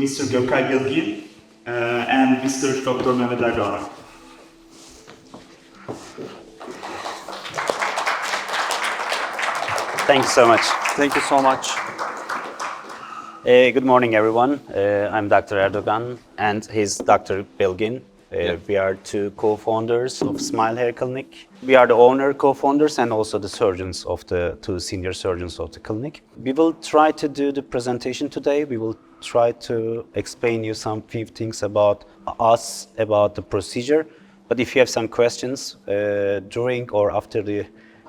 Mr. Gokay Bilgin and Mr. Dr. Mehmet Erdogan. Thank you so much. Thank you so much. Good morning, everyone. I'm Dr. Erdogan, and he's Dr. Bilgin. We are two co-founders of Smile Hair Clinic. We are the owner, co-founders, and also the surgeons of the two senior surgeons of the clinic. We will try to do the presentation today. We will try to explain you some few things about us, about the procedure. But if you have some questions during or after the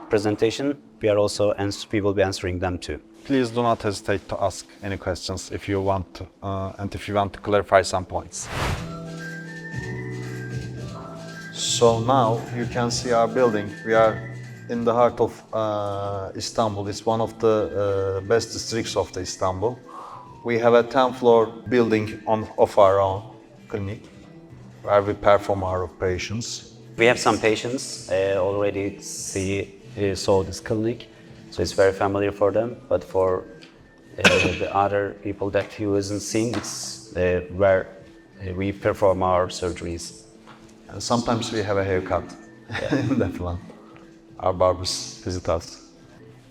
presentation, we will be answering them too. Please do not hesitate to ask any questions if you want to, and if you want to clarify some points. So now you can see our building. We are in the heart of Istanbul. It's one of the best districts of the Istanbul. We have a 10-floor building of our own clinic where we perform our operations. We have some patients already saw this clinic, so it's very familiar for them. But for the other people that who hasn't seen, it's where we perform our surgeries. And sometimes we have a haircut in that one. Our barbers visit us.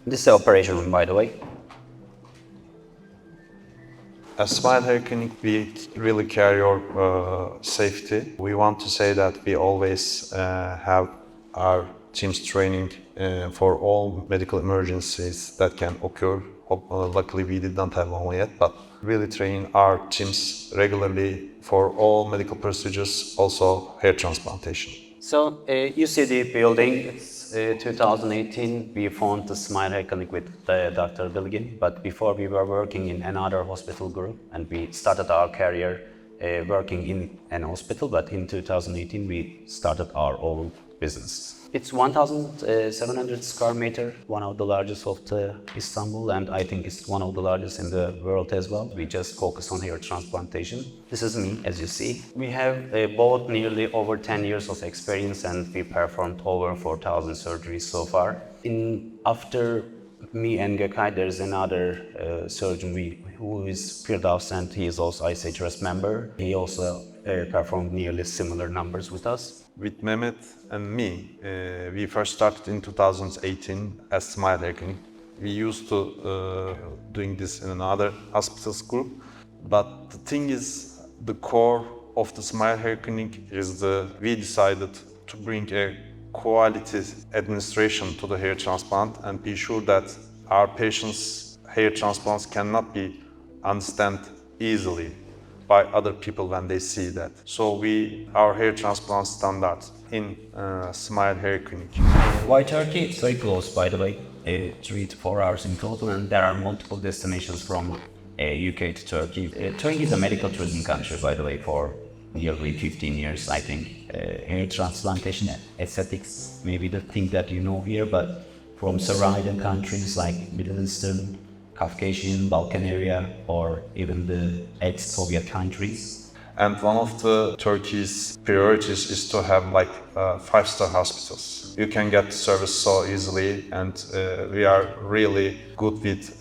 This is the operation room, by the way. At Smile Hair Clinic, we really care your safety. We want to say that we always have our teams training for all medical emergencies that can occur. Luckily, we did not have one yet, but really train our teams regularly for all medical procedures, also hair transplantation. So you see the building. It's 2018. We found the Smile Hair Clinic with Dr. Bilgin, but before we were working in another hospital group, and we started our career working in an hospital. But in 2018, we started our own business. It's 1,700 square meter, one of the largest of the Istanbul, and I think it's one of the largest in the world as well. We just focus on hair transplantation. This is me, as you see. We have both nearly over 10 years of experience, and we performed over 4,000 surgeries so far. After me and Gokay, there's another surgeon who is Firdaus, and he is also ICHRS member. He also performed nearly similar numbers with us. With Mehmet and me, we first started in 2018 as Smile Hair Clinic. We used to doing this in another hospitals group, but the thing is, the core of the Smile Hair Clinic is we decided to bring a quality administration to the hair transplant and be sure that our patients' hair transplants cannot be understood easily by other people when they see that. So our hair transplant standards in Smile Hair Clinic. Why Turkey? It's very close, by the way, 3 to 4 hours in total, and there are multiple destinations from UK to Turkey. Turkey is a medical tourism country, by the way, for nearly 15 years, I think. Hair transplantation, aesthetics, maybe the thing that you know here, but from surrounding countries like Middle Eastern, Caucasian, Balkan area, or even the ex-Soviet countries. And one of the Turkey's priorities is to have like 5-star hospitals. You can get service so easily, and we are really good with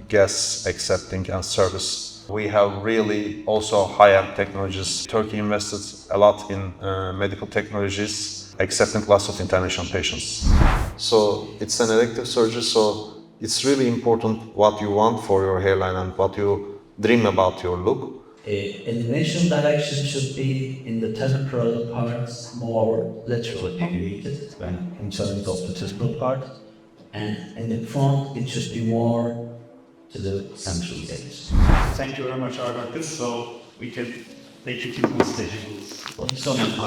guests accepting and service. We have really also high-end technologies. Turkey invested a lot in medical technologies, accepting lots of international patients. So it's an elective surgery, so it's really important what you want for your hairline and what you dream about your look. Elevation direction should be in the temporal parts more laterally elevated when in terms of the temporal part, and in the front it should be more to the central edge. Thank you very much, our doctors. So we can take you to the stage. So much.